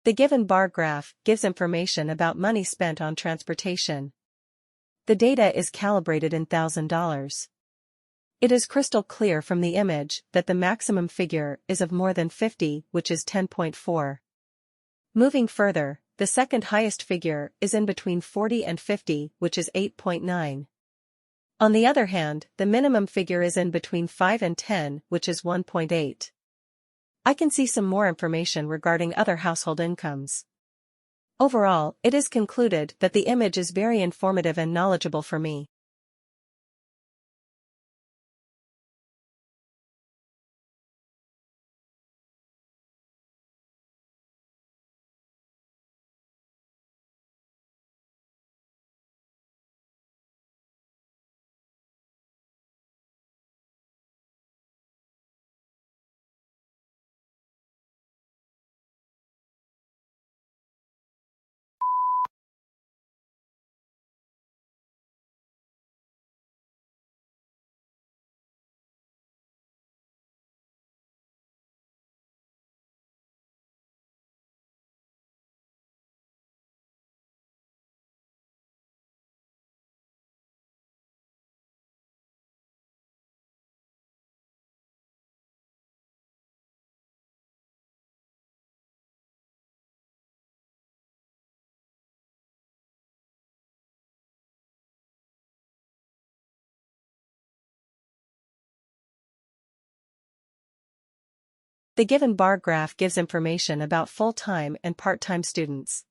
The given bar graph gives information about money spent on transportation. The data is calibrated in $1,000. It is crystal clear from the image that the maximum figure is of more than 50, which is 10.4. Moving further, the second highest figure is in between 40 and 50, which is 8.9. On the other hand, the minimum figure is in between 5 and 10, which is 1.8. I can see some more information regarding other household incomes. Overall, it is concluded that the image is very informative and knowledgeable for me. The given bar graph gives information about full-time and part-time students.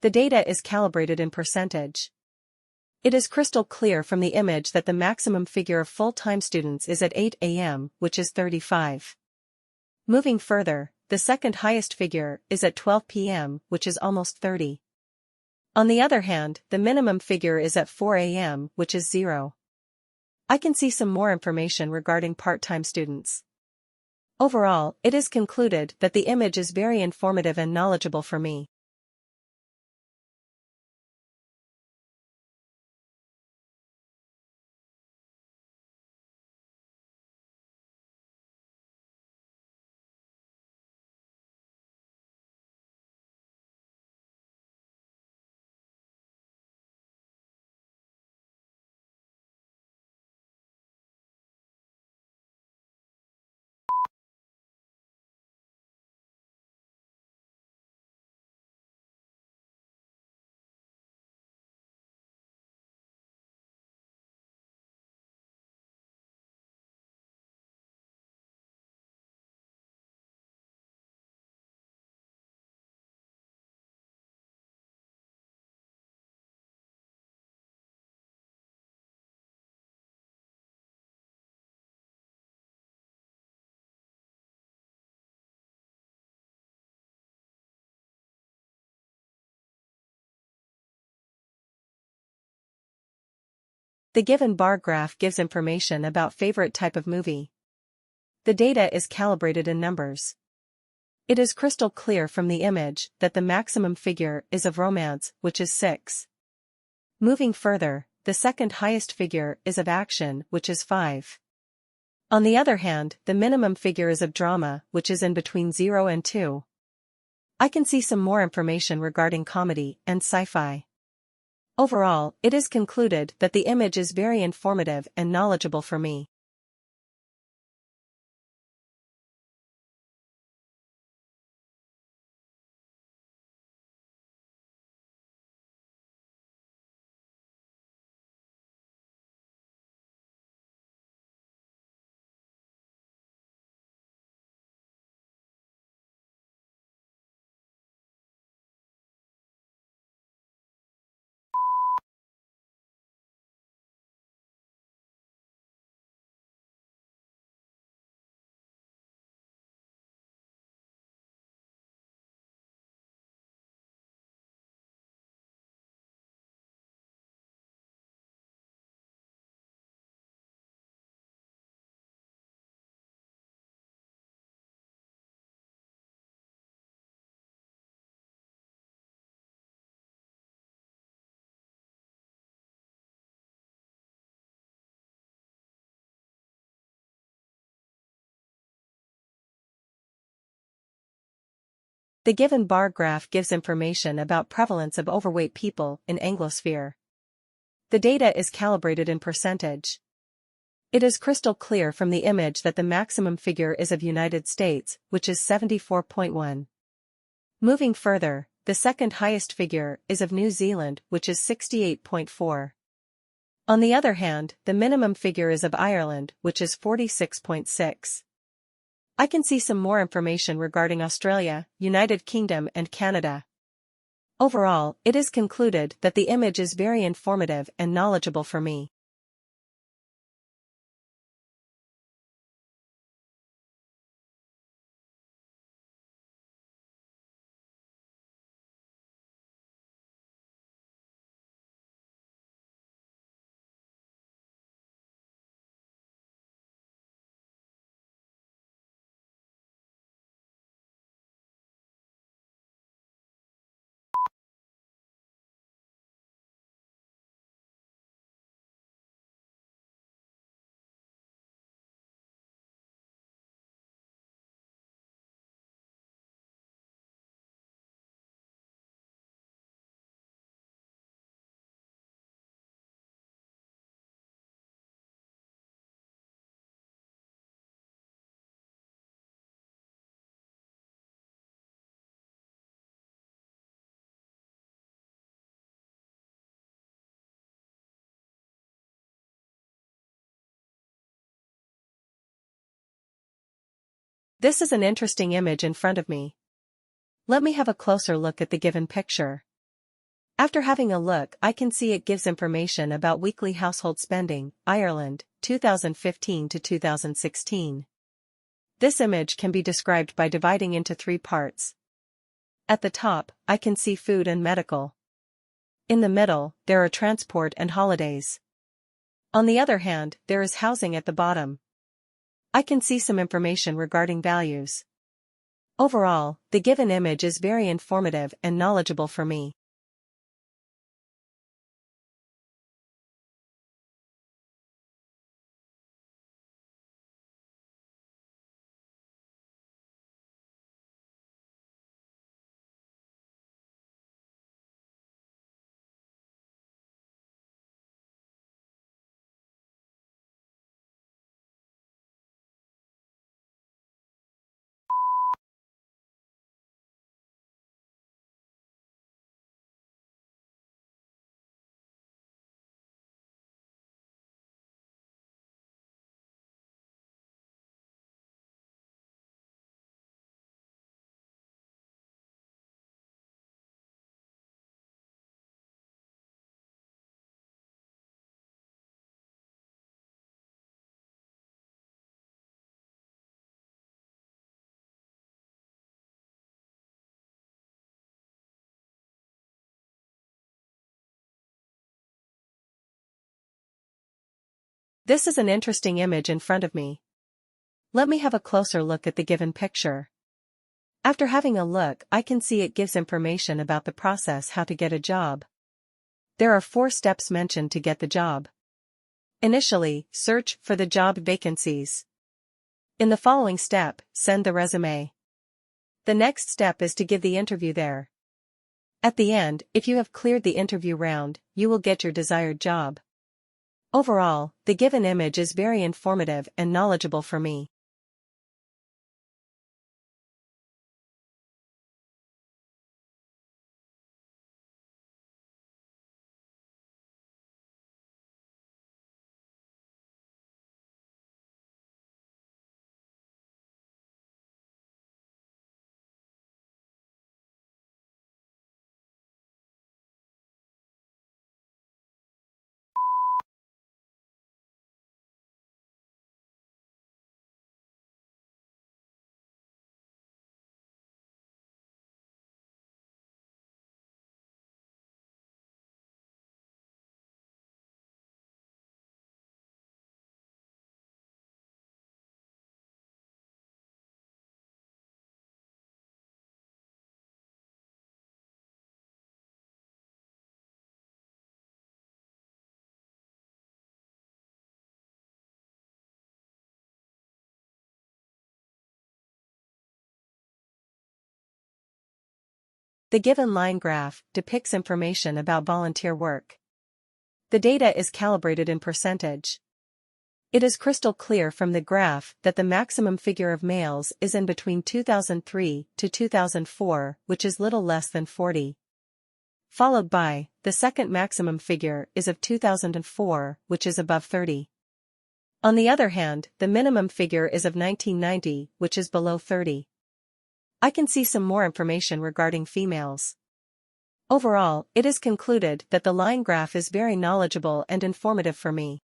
The data is calibrated in percentage. It is crystal clear from the image that the maximum figure of full-time students is at 8 a.m., which is 35. Moving further, the second highest figure is at 12 p.m., which is almost 30. On the other hand, the minimum figure is at 4 a.m., which is 0. I can see some more information regarding part-time students. Overall, it is concluded that the image is very informative and knowledgeable for me. The given bar graph gives information about favorite type of movie. The data is calibrated in numbers. It is crystal clear from the image that the maximum figure is of romance, which is 6. Moving further, the second highest figure is of action, which is 5. On the other hand, the minimum figure is of drama, which is in between 0 and 2. I can see some more information regarding comedy and sci-fi. Overall, it is concluded that the image is very informative and knowledgeable for me. The given bar graph gives information about prevalence of overweight people in Anglosphere. The data is calibrated in percentage. It is crystal clear from the image that the maximum figure is of United States, which is 74.1. Moving further, the second highest figure is of New Zealand, which is 68.4. On the other hand, the minimum figure is of Ireland, which is 46.6. I can see some more information regarding Australia, United Kingdom and Canada. Overall, it is concluded that the image is very informative and knowledgeable for me. This is an interesting image in front of me. Let me have a closer look at the given picture. After having a look, I can see it gives information about weekly household spending, Ireland, 2015 to 2016. This image can be described by dividing into three parts. At the top, I can see food and medical. In the middle, there are transport and holidays. On the other hand, there is housing at the bottom. I can see some information regarding values. Overall, the given image is very informative and knowledgeable for me. This is an interesting image in front of me. Let me have a closer look at the given picture. After having a look, I can see it gives information about the process how to get a job. There are 4 steps mentioned to get the job. Initially, search for the job vacancies. In the following step, send the resume. The next step is to give the interview there. At the end, if you have cleared the interview round, you will get your desired job. Overall, the given image is very informative and knowledgeable for me. The given line graph depicts information about volunteer work. The data is calibrated in percentage. It is crystal clear from the graph that the maximum figure of males is in between 2003 to 2004, which is little less than 40. Followed by, the second maximum figure is of 2004, which is above 30. On the other hand, the minimum figure is of 1990, which is below 30. I can see some more information regarding females. Overall, it is concluded that the line graph is very knowledgeable and informative for me.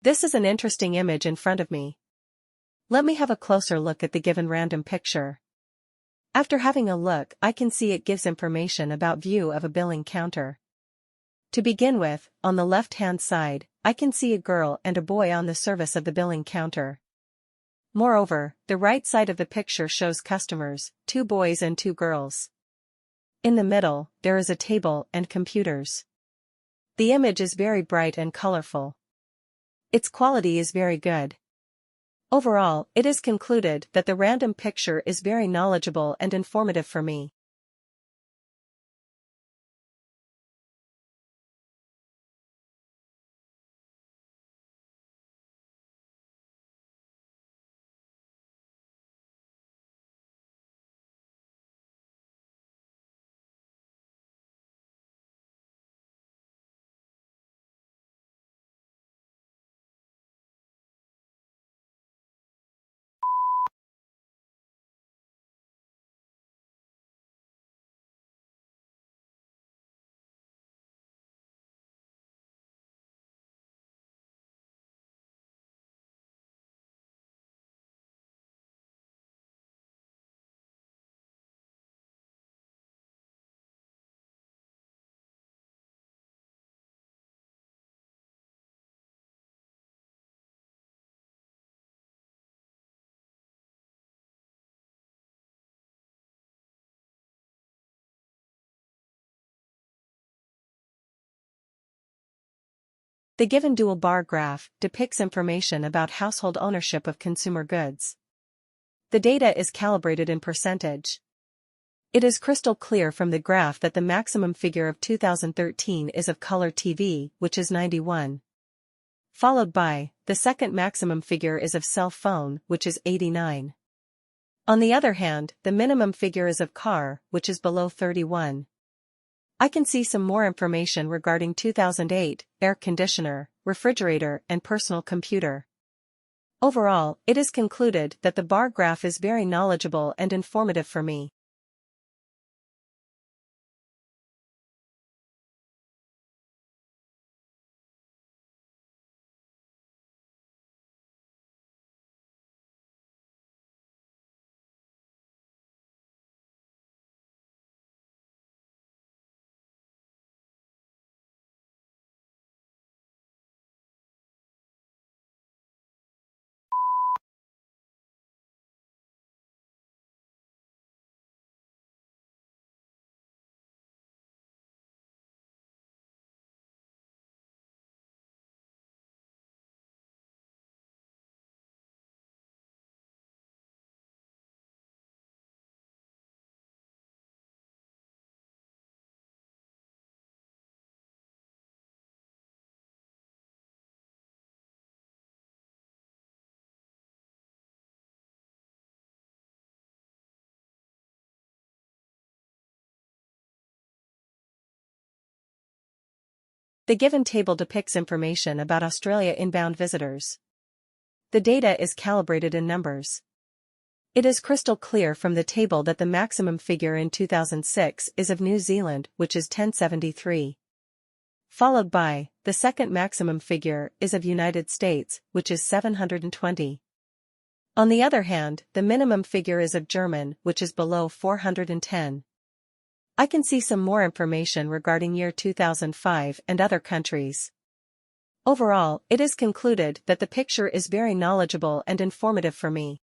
This is an interesting image in front of me. Let me have a closer look at the given random picture. After having a look, I can see it gives information about view of a billing counter. To begin with, on the left-hand side, I can see a girl and a boy on the service of the billing counter. Moreover, the right side of the picture shows customers, 2 boys and 2 girls. In the middle, there is a table and computers. The image is very bright and colorful. Its quality is very good. Overall, it is concluded that the random picture is very knowledgeable and informative for me. The given dual bar graph depicts information about household ownership of consumer goods. The data is calibrated in percentage. It is crystal clear from the graph that the maximum figure of 2013 is of color TV, which is 91. Followed by, the second maximum figure is of cell phone, which is 89. On the other hand, the minimum figure is of car, which is below 31. I can see some more information regarding 2008, air conditioner, refrigerator and personal computer. Overall, it is concluded that the bar graph is very knowledgeable and informative for me. The given table depicts information about Australia inbound visitors. The data is calibrated in numbers. It is crystal clear from the table that the maximum figure in 2006 is of New Zealand, which is 1073. Followed by, the second maximum figure is of United States, which is 720. On the other hand, the minimum figure is of German, which is below 410. I can see some more information regarding year 2005 and other countries. Overall, it is concluded that the picture is very knowledgeable and informative for me.